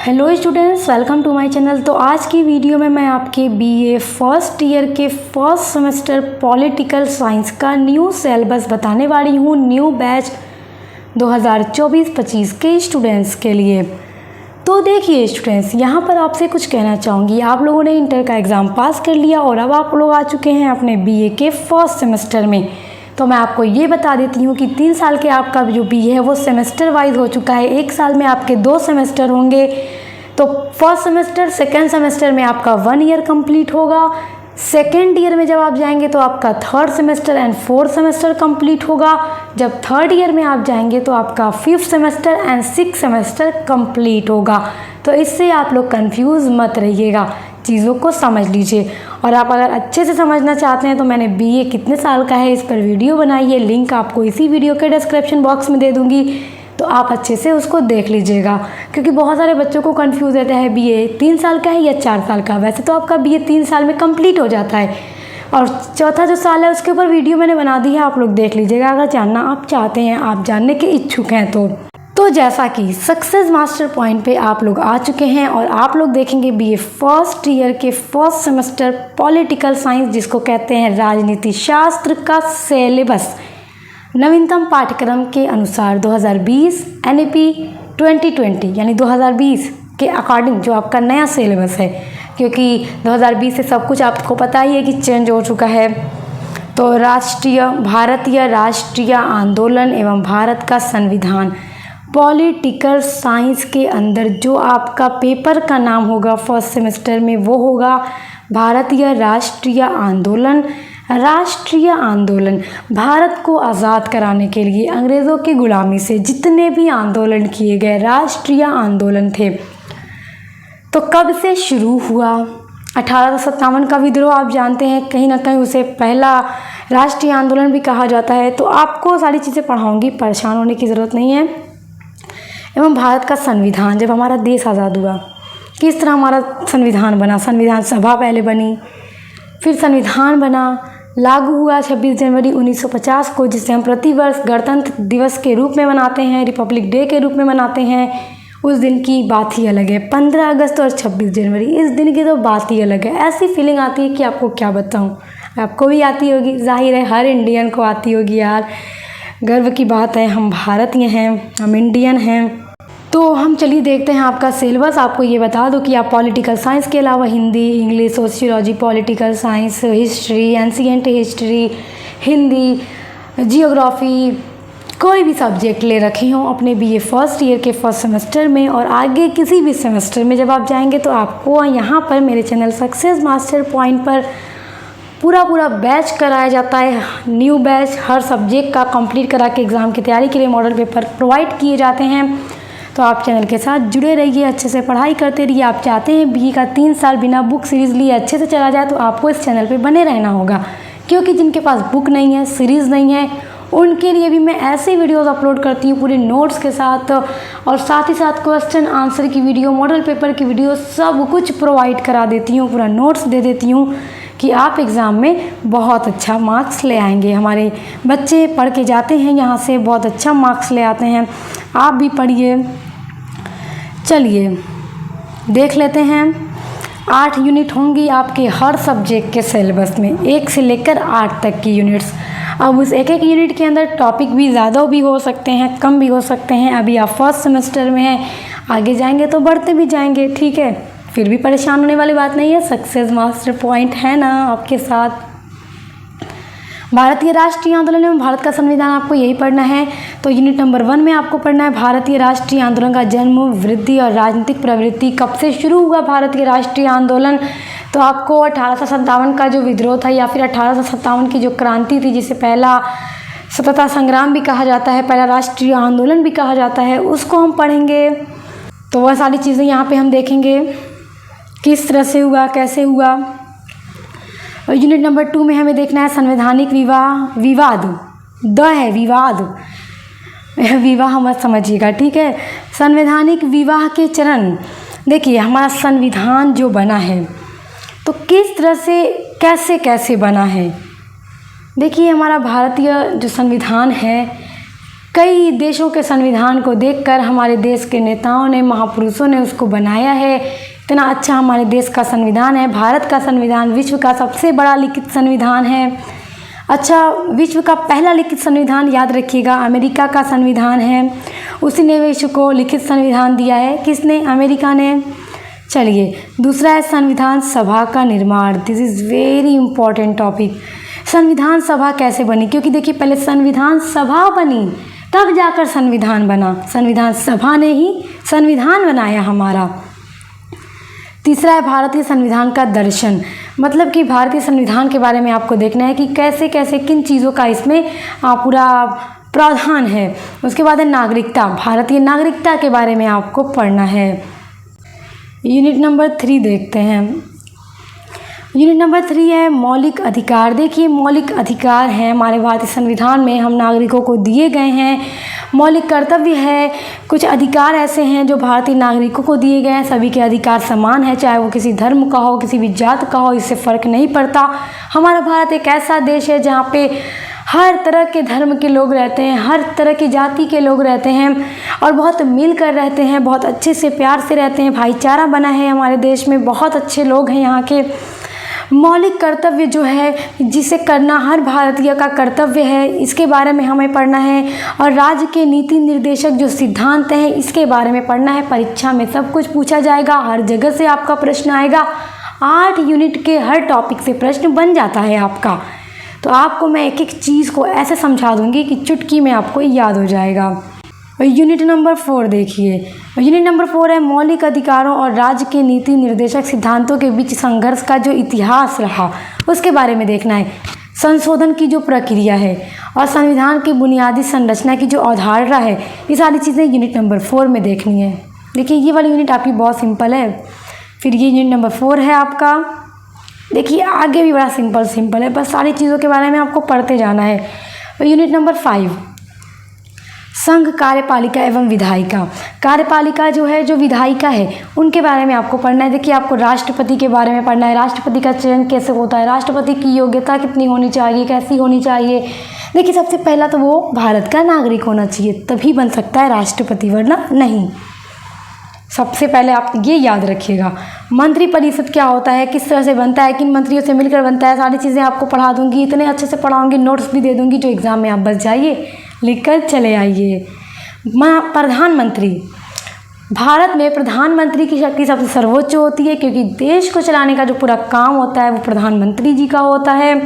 Hello students, welcome to my channel. तो आज की वीडियो में मैं आपके बीए फर्स्ट ईयर के फर्स्ट सेमेस्टर पॉलिटिकल साइंस का न्यू सिलेबस बताने वाली हूँ, न्यू बैच 2024-25 के स्टूडेंट्स के लिए। तो देखिए स्टूडेंट्स, यहाँ पर आपसे कुछ कहना चाहूँगी। आप लोगों ने इंटर का एग्ज़ाम पास कर लिया और अब आप लोग आ चुके हैं अपने बीए के फर्स्ट सेमेस्टर में। तो मैं आपको ये बता देती हूँ कि 3 साल के आपका जो बीए है वो सेमेस्टर वाइज हो चुका है। 1 साल में आपके 2 सेमेस्टर होंगे। तो फर्स्ट सेमेस्टर, सेकेंड सेमेस्टर में आपका 1 ईयर कंप्लीट होगा। सेकेंड ईयर में जब आप जाएंगे तो आपका third semester and fourth semester complete होगा। जब थर्ड ईयर में आप जाएंगे तो आपका 5th semester and 6th semester complete होगा। तो इससे आप लोग कंफ्यूज मत रहिएगा, चीज़ों को समझ लीजिए। और आप अगर अच्छे से समझना चाहते हैं तो मैंने बीए कितने साल का है इस पर वीडियो बनाई है, लिंक आपको इसी वीडियो के डिस्क्रिप्शन बॉक्स में दे दूँगी। तो आप अच्छे से उसको देख लीजिएगा, क्योंकि बहुत सारे बच्चों को कंफ्यूज रहता है बीए 3 साल का है या 4 साल का। वैसे तो आपका बीए 3 साल में कंप्लीट हो जाता है और चौथा जो साल है उसके ऊपर वीडियो मैंने बना दी है, आप लोग देख लीजिएगा अगर जानना आप चाहते हैं, आप जानने के इच्छुक हैं तो जैसा कि सक्सेस मास्टर पॉइंट पे आप लोग आ चुके हैं और आप लोग देखेंगे बीए फर्स्ट ईयर के फर्स्ट सेमेस्टर पॉलिटिकल साइंस, जिसको कहते हैं राजनीति शास्त्र का सिलेबस नवीनतम पाठ्यक्रम के अनुसार 2020 NEP 2020 यानी 2020 के अकॉर्डिंग जो आपका नया सिलेबस है, क्योंकि 2020 से सब कुछ आपको पता ही है कि चेंज हो चुका है। तो भारतीय राष्ट्रीय आंदोलन एवं भारत का संविधान पॉलिटिकल साइंस के अंदर जो आपका पेपर का नाम होगा फर्स्ट सेमेस्टर में वो होगा भारतीय राष्ट्रीय आंदोलन। राष्ट्रीय आंदोलन भारत को आज़ाद कराने के लिए अंग्रेज़ों की गुलामी से जितने भी आंदोलन किए गए राष्ट्रीय आंदोलन थे। तो कब से शुरू हुआ? 1857 का विद्रोह आप जानते हैं, कहीं ना कहीं उसे पहला राष्ट्रीय आंदोलन भी कहा जाता है। तो आपको सारी चीज़ें पढ़ाऊंगी, परेशान होने की ज़रूरत नहीं है। एवं भारत का संविधान, जब हमारा देश आज़ाद हुआ किस तरह हमारा संविधान बना, संविधान सभा पहले बनी, फिर संविधान बना, लागू हुआ 26 जनवरी 1950 को, जिसे हम प्रतिवर्ष गणतंत्र दिवस के रूप में मनाते हैं, रिपब्लिक डे के रूप में मनाते हैं। उस दिन की बात ही अलग है। 15 अगस्त और 26 जनवरी इस दिन की तो बात ही अलग है। ऐसी फीलिंग आती है कि आपको क्या बताऊं, आपको भी आती होगी, जाहिर है हर इंडियन को आती होगी यार। गर्व की बात है, हम भारतीय हैं, हम इंडियन हैं। तो हम चलिए देखते हैं आपका सिलेबस। आपको ये बता दूं कि आप पॉलिटिकल साइंस के अलावा Hindi, English, sociology, political science, history, ancient history, Hindi, geography, कोई भी सब्जेक्ट ले रखे हों अपने बीए फर्स्ट ईयर के फर्स्ट सेमेस्टर में और आगे किसी भी सेमेस्टर में जब आप जाएंगे तो आपको यहाँ पर मेरे चैनल सक्सेस मास्टर पॉइंट पर पूरा बैच कराया जाता है। न्यू बैच हर सब्जेक्ट का कंप्लीट करा के एग्ज़ाम की तैयारी के लिए मॉडल पेपर प्रोवाइड किए जाते हैं। तो आप चैनल के साथ जुड़े रहिए, अच्छे से पढ़ाई करते रहिए। आप चाहते हैं बीए का 3 साल बिना बुक सीरीज़ लिए अच्छे से चला जाए तो आपको इस चैनल पे बने रहना होगा, क्योंकि जिनके पास बुक नहीं है, सीरीज़ नहीं है, उनके लिए भी मैं ऐसे वीडियोस अपलोड करती हूँ पूरे नोट्स के साथ और साथ ही साथ क्वेश्चन आंसर की वीडियो, मॉडल पेपर की वीडियो, सब कुछ प्रोवाइड करा देती हूँ, पूरा नोट्स दे देती हूँ कि आप एग्ज़ाम में बहुत अच्छा मार्क्स ले आएंगे। हमारे बच्चे पढ़ के जाते हैं यहाँ से, बहुत अच्छा मार्क्स ले आते हैं। आप भी पढ़िए। चलिए देख लेते हैं। 8 यूनिट होंगी आपके हर सब्जेक्ट के सिलेबस में, 1 से लेकर 8 तक की यूनिट्स। अब उस एक यूनिट के अंदर टॉपिक भी ज़्यादा भी हो सकते हैं, कम भी हो सकते हैं। अभी आप फर्स्ट सेमेस्टर में हैं, आगे जाएंगे तो बढ़ते भी जाएंगे, ठीक है, फिर भी परेशान होने वाली बात नहीं है। सक्सेस मास्टर पॉइंट है ना आपके साथ। भारतीय राष्ट्रीय आंदोलन एवं भारत का संविधान, आपको यही पढ़ना है। तो यूनिट नंबर 1 में आपको पढ़ना है भारतीय राष्ट्रीय आंदोलन का जन्म, वृद्धि और राजनीतिक प्रवृत्ति। कब से शुरू हुआ भारतीय राष्ट्रीय आंदोलन? तो आपको 1857 का जो विद्रोह था या फिर 1857 की जो क्रांति थी, जिसे पहला स्वतंत्रता संग्राम भी कहा जाता है, पहला राष्ट्रीय आंदोलन भी कहा जाता है, उसको हम पढ़ेंगे। तो वह सारी चीज़ें यहाँ पे हम देखेंगे किस तरह से हुआ, कैसे हुआ। और यूनिट नंबर 2 में हमें देखना है संवैधानिक विवाद। विवाह मत समझिएगा, ठीक है। संवैधानिक विवाह के चरण। देखिए हमारा संविधान जो बना है तो किस तरह से कैसे बना है। देखिए हमारा भारतीय जो संविधान है कई देशों के संविधान को देखकर हमारे देश के नेताओं ने, महापुरुषों ने उसको बनाया है। इतना अच्छा हमारे देश का संविधान है। भारत का संविधान विश्व का सबसे बड़ा लिखित संविधान है। अच्छा, विश्व का पहला लिखित संविधान याद रखिएगा अमेरिका का संविधान है। उसी ने विश्व को लिखित संविधान दिया है। किसने? अमेरिका ने। चलिए, दूसरा है संविधान सभा का निर्माण। This is very important topic. संविधान सभा कैसे बनी? क्योंकि देखिए, पहले संविधान सभा बनी, तब जाकर संविधान बना। संविधान सभा ने ही संविधान बनाया हमारा। तीसरा है भारतीय संविधान का दर्शन। मतलब कि भारतीय संविधान के बारे में आपको देखना है कि कैसे कैसे किन चीज़ों का इसमें पूरा प्रावधान है। उसके बाद है नागरिकता। भारतीय नागरिकता के बारे में आपको पढ़ना है। यूनिट नंबर 3 देखते हैं। यूनिट नंबर 3 है मौलिक अधिकार। देखिए, मौलिक अधिकार हैं हमारे भारतीय संविधान में, हम नागरिकों को दिए गए हैं। मौलिक कर्तव्य है, कुछ अधिकार ऐसे हैं जो भारतीय नागरिकों को दिए गए हैं। सभी के अधिकार समान है, चाहे वो किसी धर्म का हो, किसी भी जात का हो, इससे फ़र्क नहीं पड़ता। हमारा भारत एक ऐसा देश है जहाँ पे हर तरह के धर्म के लोग रहते हैं, हर तरह की जाति के लोग रहते हैं और बहुत मिल कर रहते हैं, बहुत अच्छे से प्यार से रहते हैं। भाईचारा बना है हमारे देश में, बहुत अच्छे लोग हैं यहाँ के। मौलिक कर्तव्य जो है जिसे करना हर भारतीय का कर्तव्य है, इसके बारे में हमें पढ़ना है। और राज्य के नीति निर्देशक जो सिद्धांत हैं, इसके बारे में पढ़ना है। परीक्षा में सब कुछ पूछा जाएगा, हर जगह से आपका प्रश्न आएगा। 8 यूनिट के हर टॉपिक से प्रश्न बन जाता है आपका। तो आपको मैं एक एक चीज़ को ऐसे समझा दूंगी कि चुटकी में आपको याद हो जाएगा। यूनिट नंबर 4 देखिए। यूनिट नंबर 4 है मौलिक अधिकारों और राज्य के नीति निर्देशक सिद्धांतों के बीच संघर्ष का जो इतिहास रहा, उसके बारे में देखना है। संशोधन की जो प्रक्रिया है और संविधान की बुनियादी संरचना की जो अवधारणा है, ये सारी चीज़ें यूनिट नंबर 4 में देखनी है। देखिए, ये वाली यूनिट आपकी बहुत सिंपल है। फिर ये यूनिट नंबर 4 है आपका। देखिए, आगे भी बड़ा सिंपल है, बस सारी चीज़ों के बारे में आपको पढ़ते जाना है। यूनिट नंबर 5 संघ, कार्यपालिका एवं विधायिका। कार्यपालिका जो है, जो विधायिका है, उनके बारे में आपको पढ़ना है। देखिए, आपको राष्ट्रपति के बारे में पढ़ना है। राष्ट्रपति का चयन कैसे होता है, राष्ट्रपति की योग्यता कितनी होनी चाहिए, कैसी होनी चाहिए। देखिए, सबसे पहला तो वो भारत का नागरिक होना चाहिए, तभी बन सकता है राष्ट्रपति, वरना नहीं। सबसे पहले आप ये याद रखिएगा। मंत्रिपरिषद क्या होता है, किस तरह से बनता है, किन मंत्रियों से मिलकर बनता है, सारी चीज़ें आपको पढ़ा दूंगी। इतने अच्छे से पढ़ाऊंगी, नोट्स भी दे दूंगी, जो एग्ज़ाम में आप बच जाइए, लिख कर चले आइए। प्रधानमंत्री। भारत में प्रधानमंत्री की शक्ति सबसे सर्वोच्च होती है, क्योंकि देश को चलाने का जो पूरा काम होता है वो प्रधानमंत्री जी का होता है।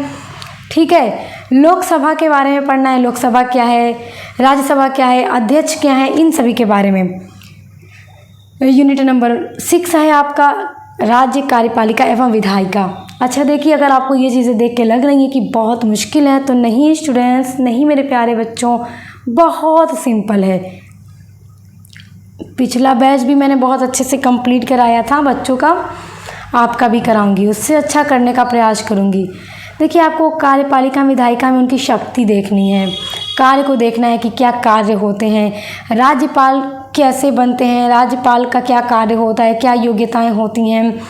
ठीक है। लोकसभा के बारे में पढ़ना है। लोकसभा क्या है, राज्यसभा क्या है, अध्यक्ष क्या है, इन सभी के बारे में। यूनिट नंबर 6 है आपका राज्य, कार्यपालिका एवं विधायिका। अच्छा, देखिए, अगर आपको ये चीज़ें देख के लग रही हैं कि बहुत मुश्किल है, तो नहीं स्टूडेंट्स, नहीं मेरे प्यारे बच्चों, बहुत सिंपल है। पिछला बैच भी मैंने बहुत अच्छे से कंप्लीट कराया था बच्चों का, आपका भी कराऊंगी, उससे अच्छा करने का प्रयास करूंगी। देखिए, आपको कार्यपालिका विधायिका में उनकी शक्ति देखनी है, कार्य को देखना है कि क्या कार्य होते हैं, राज्यपाल कैसे बनते हैं, राज्यपाल का क्या कार्य होता है, क्या योग्यताएं होती हैं,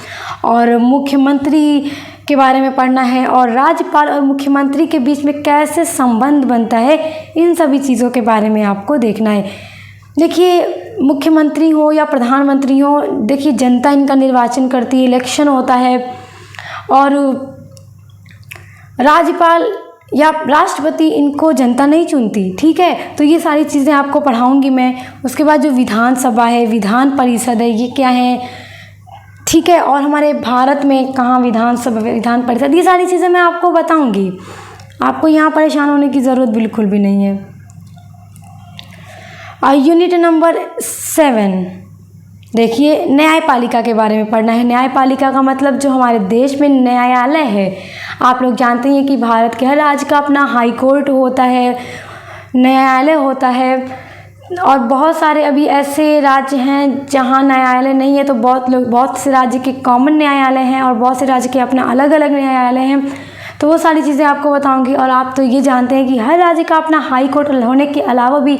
और मुख्यमंत्री के बारे में पढ़ना है, और राज्यपाल और मुख्यमंत्री के बीच में कैसे संबंध बनता है, इन सभी चीज़ों के बारे में आपको देखना है। देखिए, मुख्यमंत्री हो या प्रधानमंत्री हो, देखिए जनता इनका निर्वाचन करती है, इलेक्शन होता है, और राज्यपाल या राष्ट्रपति इनको जनता नहीं चुनती। ठीक है, तो ये सारी चीज़ें आपको पढ़ाऊंगी मैं। उसके बाद जो विधानसभा है, विधान परिषद है, ये क्या है, ठीक है, और हमारे भारत में कहाँ विधानसभा, विधान परिषद, ये सारी चीज़ें मैं आपको बताऊंगी। आपको यहाँ परेशान होने की ज़रूरत बिल्कुल भी नहीं है। यूनिट नंबर 7 देखिए, न्यायपालिका के बारे में पढ़ना है। न्यायपालिका का मतलब जो हमारे देश में न्यायालय है, आप लोग जानते हैं कि भारत के हर राज्य का अपना हाई कोर्ट होता है, न्यायालय होता है, और बहुत सारे अभी ऐसे राज्य हैं जहां न्यायालय नहीं है, तो बहुत से राज्य के कॉमन न्यायालय हैं और बहुत से राज्य के अपना अलग अलग न्यायालय हैं। तो वो सारी चीज़ें आपको बताऊंगी। और आप तो ये जानते हैं कि हर राज्य का अपना हाई कोर्ट होने के अलावा भी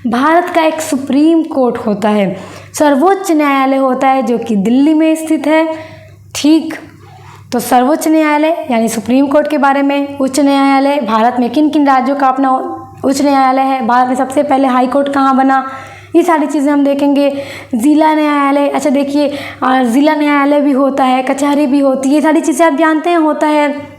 भारत का एक सुप्रीम कोर्ट होता है, सर्वोच्च न्यायालय होता है, जो कि दिल्ली में स्थित है। ठीक, तो सर्वोच्च न्यायालय यानी सुप्रीम कोर्ट के बारे में। उच्च न्यायालय भारत में किन किन राज्यों का अपना उच्च न्यायालय है। भारत में सबसे पहले हाई कोर्ट कहाँ बना, ये सारी चीज़ें हम देखेंगे। ज़िला न्यायालय, अच्छा देखिए ज़िला न्यायालय भी होता है, कचहरी भी होती है, ये सारी चीज़ें आप जानते हैं होता है।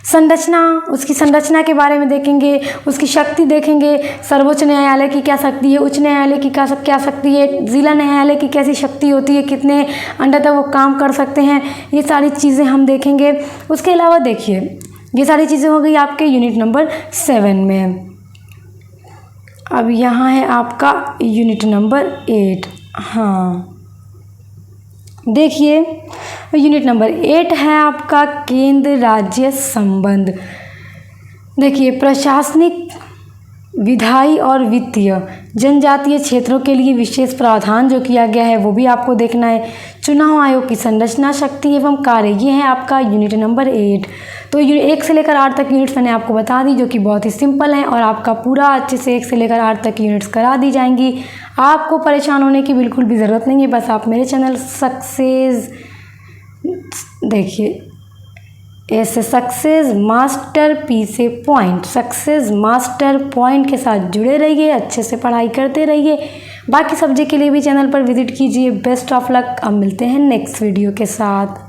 संरचना, उसकी संरचना के बारे में देखेंगे, उसकी शक्ति देखेंगे, सर्वोच्च न्यायालय की क्या शक्ति है, उच्च न्यायालय की क्या शक्ति है, ज़िला न्यायालय की कैसी शक्ति होती है, कितने अंडर तक वो काम कर सकते हैं, ये सारी चीज़ें हम देखेंगे। उसके अलावा देखिए ये सारी चीज़ें हो गई आपके यूनिट नंबर 7 में। अब यहाँ है आपका यूनिट नंबर 8। हाँ देखिए यूनिट नंबर 8 है आपका केंद्र राज्य संबंध। देखिए प्रशासनिक, विधायी और वित्तीय जनजातीय क्षेत्रों के लिए विशेष प्रावधान जो किया गया है वो भी आपको देखना है। चुनाव आयोग की संरचना, शक्ति एवं कार्य, ये है आपका यूनिट नंबर 8। तो 1 से लेकर 8 तक यूनिट्स मैंने आपको बता दी जो कि बहुत ही सिंपल हैं और आपका पूरा अच्छे से 1 से लेकर 8 तक यूनिट्स करा दी जाएंगी। आपको परेशान होने की बिल्कुल भी ज़रूरत नहीं है। बस आप मेरे चैनल सक्सेस, देखिए ऐसे सक्सेस मास्टर पी से पॉइंट, सक्सेस मास्टर पॉइंट के साथ जुड़े रहिए, अच्छे से पढ़ाई करते रहिए। बाकी सब्जेक्ट के लिए भी चैनल पर विजिट कीजिए। Best of luck. अब मिलते हैं नेक्स्ट वीडियो के साथ।